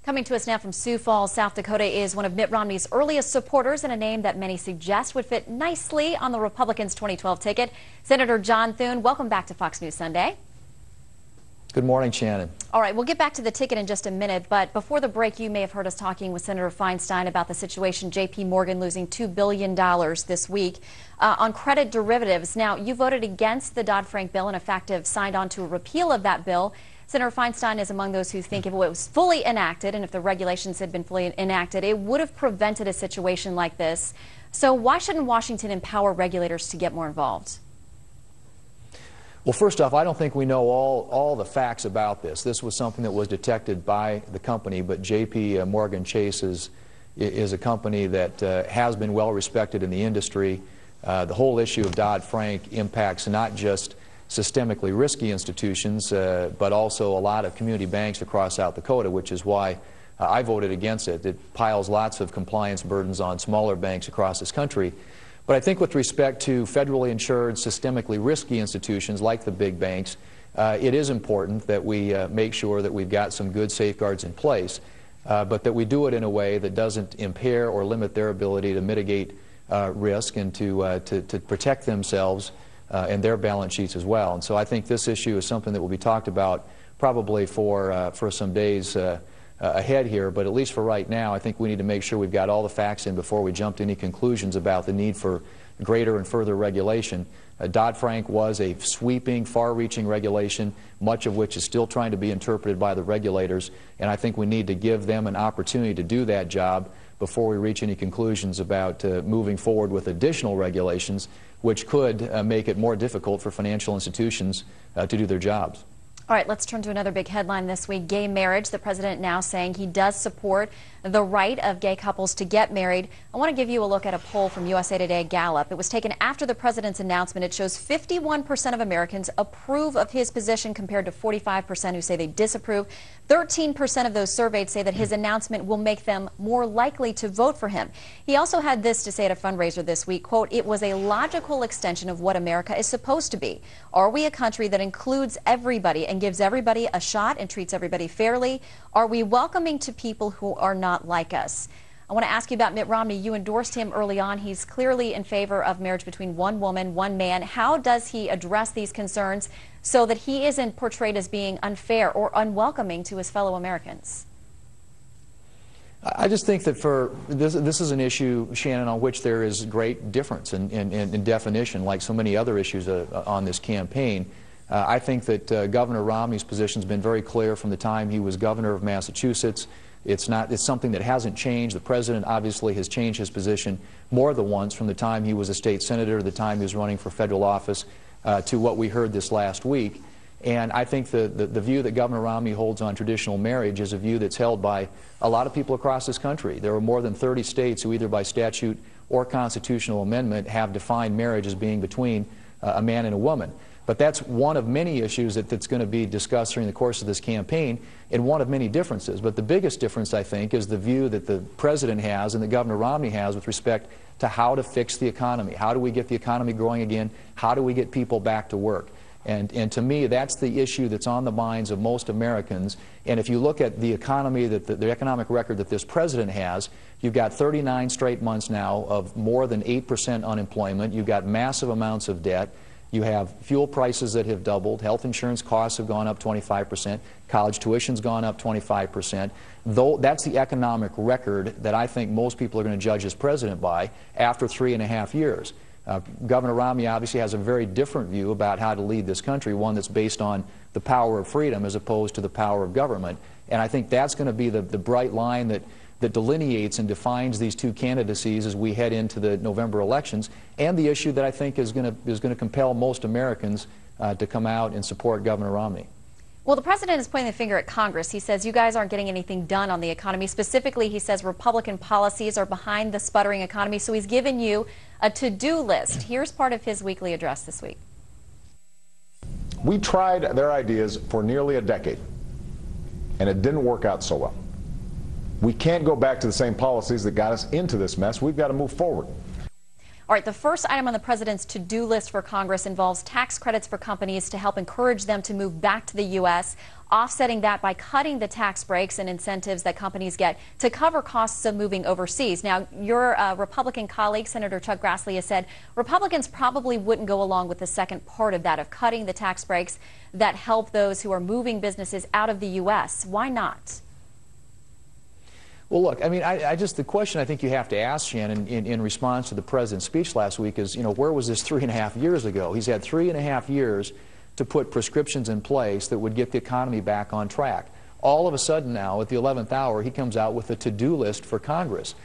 Coming to us now from Sioux Falls, South Dakota, is one of Mitt Romney's earliest supporters and a name that many suggest would fit nicely on the Republicans' 2012 ticket. Senator John Thune, welcome back to Fox News Sunday. Good morning, Shannon. All right, we'll get back to the ticket in just a minute, but before the break, you may have heard us talking with Senator Feinstein about the situation, J.P. Morgan losing $2 billion this week on credit derivatives. Now, you voted against the Dodd-Frank bill and, in fact, have signed on to a repeal of that bill. Senator Feinstein is among those who think if it was fully enacted and if the regulations had been fully enacted, it would have prevented a situation like this. So why shouldn't Washington empower regulators to get more involved? Well, first off, I don't think we know all the facts about this. This was something that was detected by the company, but J.P. Morgan Chase is a company that has been well respected in the industry. The whole issue of Dodd-Frank impacts not just systemically risky institutions, but also a lot of community banks across South Dakota, which is why I voted against it. It piles lots of compliance burdens on smaller banks across this country. But I think with respect to federally insured, systemically risky institutions like the big banks, it is important that we make sure that we've got some good safeguards in place, but that we do it in a way that doesn't impair or limit their ability to mitigate risk and to protect themselves and their balance sheets as well. And so I think this issue is something that will be talked about probably for some days ahead here, but at least for right now, I think we need to make sure we've got all the facts in before we jump to any conclusions about the need for greater and further regulation. Dodd-Frank was a sweeping, far-reaching regulation, much of which is still trying to be interpreted by the regulators, and I think we need to give them an opportunity to do that job before we reach any conclusions about moving forward with additional regulations, which could make it more difficult for financial institutions to do their jobs. All right, let's turn to another big headline this week, gay marriage. The president now saying he does support the right of gay couples to get married. I want to give you a look at a poll from USA Today Gallup. It was taken after the president's announcement. It shows 51% of Americans approve of his position compared to 45% who say they disapprove. 13% of those surveyed say that his announcement will make them more likely to vote for him. He also had this to say at a fundraiser this week, quote, "It was a logical extension of what America is supposed to be. Are we a country that includes everybody and gives everybody a shot and treats everybody fairly? Are we welcoming to people who are not like us?" I want to ask you about Mitt Romney. You endorsed him early on. He's clearly in favor of marriage between one woman, one man. How does he address these concerns so that he isn't portrayed as being unfair or unwelcoming to his fellow Americans? I just think that for this is an issue, Shannon, on which there is great difference in definition, like so many other issues on this campaign. I think that Governor Romney's position has been very clear from the time he was governor of Massachusetts. It's something that hasn't changed. The president obviously has changed his position more than once from the time he was a state senator to the time he was running for federal office to what we heard this last week. And I think the view that Governor Romney holds on traditional marriage is a view that's held by a lot of people across this country. There are more than 30 states who either by statute or constitutional amendment have defined marriage as being between a man and a woman. But that's one of many issues that's going to be discussed during the course of this campaign, and one of many differences. But the biggest difference, I think, is the view that the president has and that Governor Romney has with respect to how to fix the economy. How do we get the economy growing again? How do we get people back to work? And to me, that's the issue that's on the minds of most Americans. And if you look at the economy, the economic record that this president has, you've got 39 straight months now of more than 8% unemployment. You've got massive amounts of debt. You have fuel prices that have doubled. Health insurance costs have gone up 25%. College tuition's gone up 25%. Though that's the economic record that I think most people are going to judge this president by after 3.5 years. Governor Romney obviously has a very different view about how to lead this country, one that's based on the power of freedom as opposed to the power of government. And I think that's going to be the bright line that delineates and defines these two candidacies as we head into the November elections, and the issue that I think is going to compel most Americans to come out and support Governor Romney. Well, the president is pointing the finger at Congress. He says you guys aren't getting anything done on the economy. Specifically, he says Republican policies are behind the sputtering economy, so he's given you a to-do list. Here's part of his weekly address this week. We tried their ideas for nearly a decade, and it didn't work out so well. We can't go back to the same policies that got us into this mess. We've got to move forward. All right, the first item on the president's to-do list for Congress involves tax credits for companies to help encourage them to move back to the U.S., offsetting that by cutting the tax breaks and incentives that companies get to cover costs of moving overseas. Now, your Republican colleague, Senator Chuck Grassley, has said Republicans probably wouldn't go along with the second part of that, of cutting the tax breaks that help those who are moving businesses out of the U.S. Why not? Well, look, I mean, the question I think you have to ask, Shannon, in response to the president's speech last week is, where was this 3.5 years ago? He's had 3.5 years to put prescriptions in place that would get the economy back on track. All of a sudden now, at the 11th hour, he comes out with a to-do list for Congress.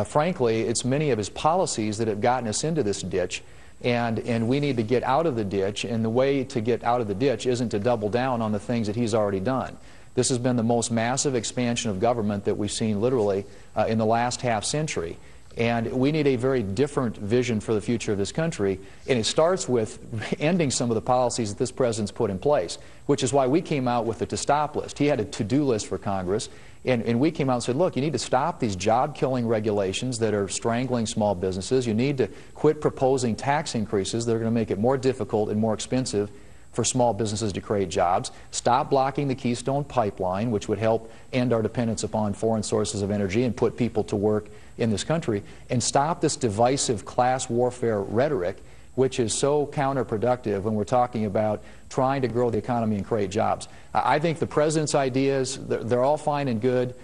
Frankly, it's many of his policies that have gotten us into this ditch, and we need to get out of the ditch, and the way to get out of the ditch isn't to double down on the things that he's already done. This has been the most massive expansion of government that we've seen literally in the last half century. And we need a very different vision for the future of this country. And it starts with ending some of the policies that this president's put in place, which is why we came out with a to-stop list. He had a to-do list for Congress. And we came out and said, look, you need to stop these job-killing regulations that are strangling small businesses. You need to quit proposing tax increases that are going to make it more difficult and more expensive for small businesses to create jobs. Stop blocking the Keystone Pipeline, which would help end our dependence upon foreign sources of energy and put people to work in this country. And stop this divisive class warfare rhetoric, which is so counterproductive when we're talking about trying to grow the economy and create jobs. I think the president's ideas, they're all fine and good.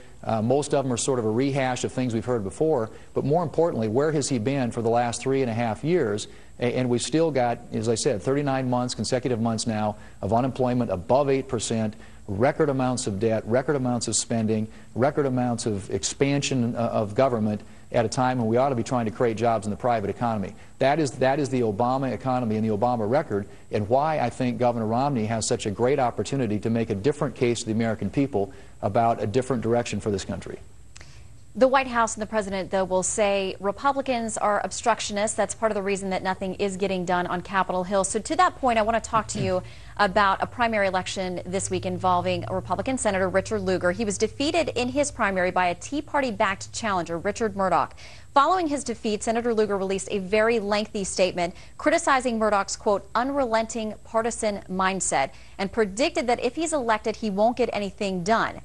Most of them are sort of a rehash of things we've heard before. But more importantly, where has he been for the last 3.5 years? And we've still got, as I said, 39 months, consecutive months now, of unemployment above 8%, record amounts of debt, record amounts of spending, record amounts of expansion of government at a time when we ought to be trying to create jobs in the private economy. That is the Obama economy and the Obama record, and why I think Governor Romney has such a great opportunity to make a different case to the American people about a different direction for this country. The White House and the president, though, will say Republicans are obstructionists. That's part of the reason that nothing is getting done on Capitol Hill. So to that point, I want to talk to you about a primary election this week involving a Republican Senator, Richard Lugar. He was defeated in his primary by a Tea Party-backed challenger, Richard Murdoch. Following his defeat, Senator Lugar released a very lengthy statement criticizing Murdoch's, quote, unrelenting partisan mindset, and predicted that if he's elected, he won't get anything done.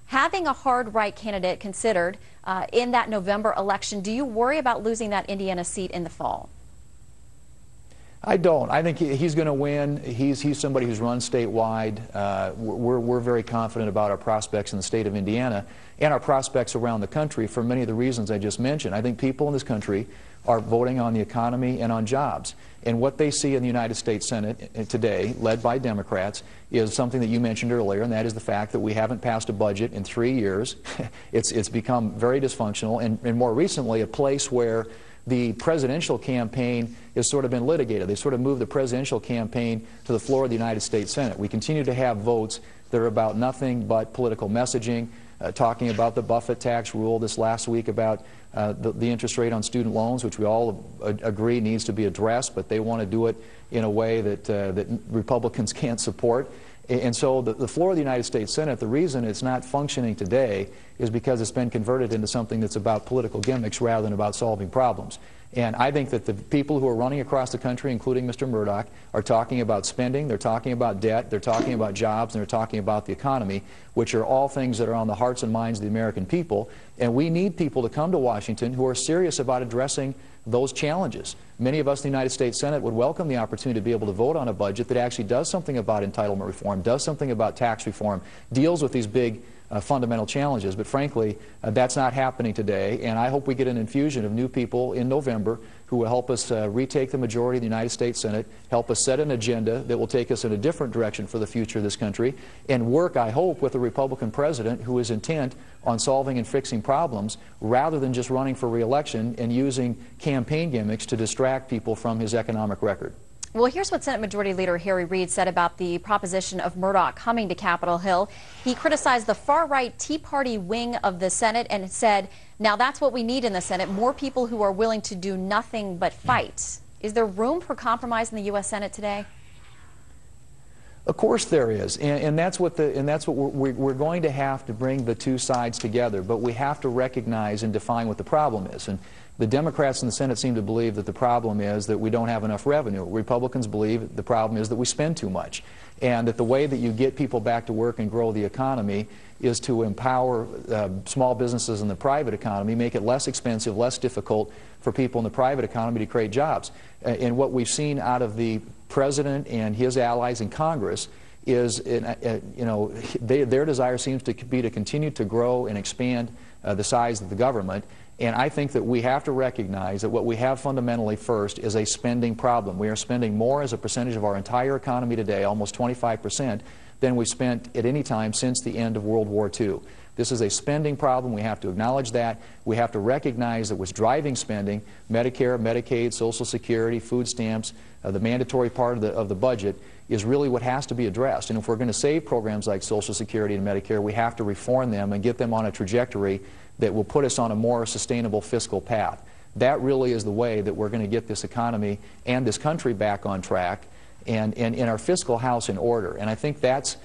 Having a hard right candidate considered in that November election, do you worry about losing that Indiana seat in the fall? I don't. I think he's going to win. He's somebody who's run statewide. We're very confident about our prospects in the state of Indiana and our prospects around the country for many of the reasons I just mentioned. I think people in this country are voting on the economy and on jobs. And what they see in the United States Senate today, led by Democrats, is something that you mentioned earlier, and that is the fact that we haven't passed a budget in 3 years. It's become very dysfunctional, and more recently a place where the presidential campaign has sort of been litigated. They sort of moved the presidential campaign to the floor of the United States Senate. We continue to have votes that are about nothing but political messaging, talking about the Buffett tax rule this last week, about the interest rate on student loans, which we all agree needs to be addressed, but they want to do it in a way that Republicans can't support. And so the floor of the United States Senate, the reason it's not functioning today is because it's been converted into something that's about political gimmicks rather than about solving problems. And I think that the people who are running across the country, including Mr. Murdoch, are talking about spending, they're talking about debt, they're talking about jobs, and they're talking about the economy, which are all things that are on the hearts and minds of the American people. And we need people to come to Washington who are serious about addressing those challenges. Many of us in the United States Senate would welcome the opportunity to be able to vote on a budget that actually does something about entitlement reform, does something about tax reform, deals with these big fundamental challenges. But frankly, that's not happening today, and I hope we get an infusion of new people in November who will help us retake the majority of the United States Senate, help us set an agenda that will take us in a different direction for the future of this country, and work, I hope, with a Republican president who is intent on solving and fixing problems rather than just running for re-election and using campaign gimmicks to distract people from his economic record. Well, here's what Senate Majority Leader Harry Reid said about the proposition of Murdoch coming to Capitol Hill. He criticized the far-right Tea Party wing of the Senate and said, now that's what we need in the Senate, more people who are willing to do nothing but fight. Is there room for compromise in the U.S. Senate today? Of course there is, and that's what we're going to have to bring the two sides together. But we have to recognize and define what the problem is. And the Democrats in the Senate seem to believe that the problem is that we don't have enough revenue. Republicans believe the problem is that we spend too much, and that the way that you get people back to work and grow the economy is to empower small businesses in the private economy, make it less expensive, less difficult for people in the private economy to create jobs. And what we've seen out of the President and his allies in Congress is, their desire seems to be to continue to grow and expand the size of the government. And I think that we have to recognize that what we have fundamentally first is a spending problem. We are spending more as a percentage of our entire economy today, almost 25%, than we spent at any time since the end of World War II. This is a spending problem. We have to acknowledge that. We have to recognize that what's driving spending, Medicare, Medicaid, Social Security, food stamps, the mandatory part of the budget, is really what has to be addressed. And if we're going to save programs like Social Security and Medicare, we have to reform them and get them on a trajectory that will put us on a more sustainable fiscal path. That really is the way that we're going to get this economy and this country back on track and our fiscal house in order. And I think that's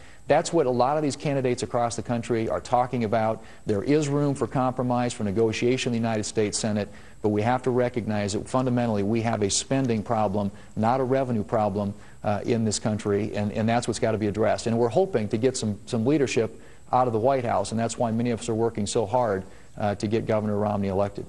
what a lot of these candidates across the country are talking about. There is room for compromise, for negotiation in the United States Senate, but we have to recognize that fundamentally we have a spending problem, not a revenue problem in this country, and that's what's got to be addressed. And we're hoping to get some leadership out of the White House, and that's why many of us are working so hard to get Governor Romney elected.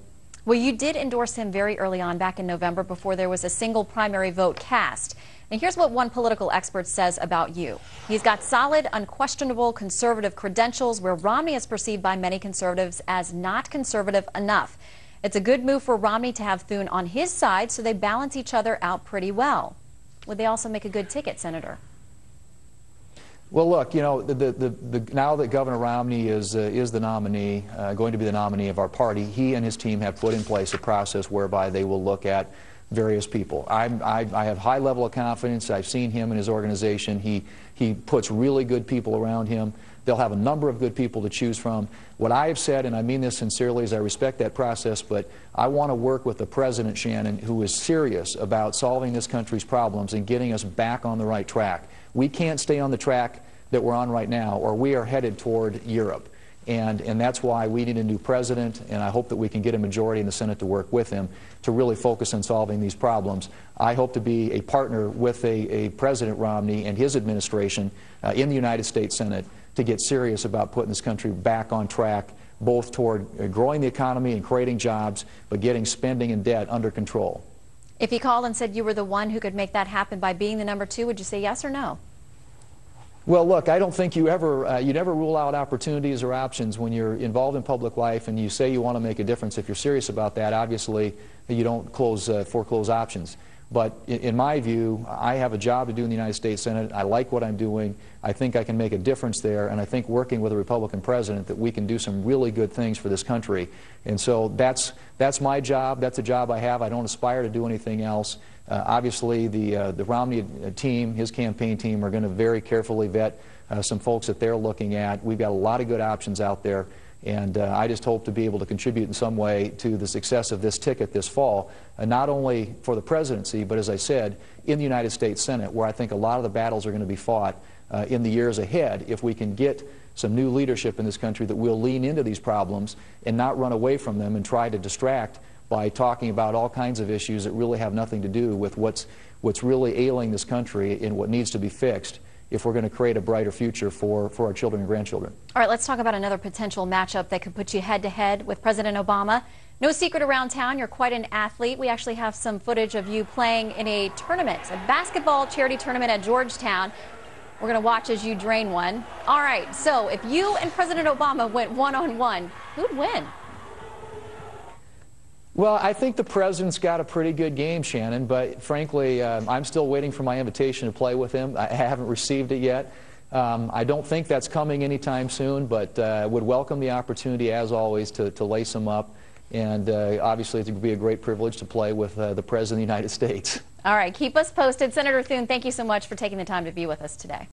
Well, you did endorse him very early on, back in November, before there was a single primary vote cast. And here's what one political expert says about you. He's got solid, unquestionable conservative credentials, where Romney is perceived by many conservatives as not conservative enough. It's a good move for Romney to have Thune on his side, so they balance each other out pretty well. Would they also make a good ticket, Senator? Well, look, now that Governor Romney is the nominee, going to be the nominee of our party, he and his team have put in place a process whereby they will look at various people. I have high level of confidence. I've seen him and his organization. He puts really good people around him. They'll have a number of good people to choose from. What I have said, and I mean this sincerely, is I respect that process, but I want to work with the President, Shannon, who is serious about solving this country's problems and getting us back on the right track. We can't stay on the track that we're on right now, or we are headed toward Europe. And that's why we need a new president, and I hope that we can get a majority in the Senate to work with him to really focus on solving these problems. I hope to be a partner with a President Romney and his administration in the United States Senate to get serious about putting this country back on track, both toward growing the economy and creating jobs, but getting spending and debt under control. If he called and said you were the one who could make that happen by being the #2, would you say yes or no? Well, look, I don't think you never rule out opportunities or options when you're involved in public life and you say you want to make a difference. If you're serious about that, obviously you don't foreclose options. But in my view, I have a job to do in the United States Senate. I like what I'm doing. I think I can make a difference there, and I think working with a Republican president that we can do some really good things for this country. And so that's my job. That's a job I have. I don't aspire to do anything else. Obviously, the Romney team, his campaign team, are going to very carefully vet some folks that they're looking at. We've got a lot of good options out there, and I just hope to be able to contribute in some way to the success of this ticket this fall, not only for the presidency, but as I said, in the United States Senate, where I think a lot of the battles are going to be fought in the years ahead if we can get some new leadership in this country that will lean into these problems and not run away from them and try to distract by talking about all kinds of issues that really have nothing to do with what's really ailing this country and what needs to be fixed if we're going to create a brighter future for our children and grandchildren. All right, let's talk about another potential matchup that could put you head-to-head with President Obama. No secret around town, you're quite an athlete. We actually have some footage of you playing in a tournament, a basketball charity tournament at Georgetown. We're going to watch as you drain one. All right, so if you and President Obama went one-on-one, who'd win? Well, I think the president's got a pretty good game, Shannon, but frankly, I'm still waiting for my invitation to play with him. I haven't received it yet. I don't think that's coming anytime soon, but would welcome the opportunity, as always, to lace him up. And obviously, it would be a great privilege to play with the President of the United States. All right, keep us posted. Senator Thune, thank you so much for taking the time to be with us today.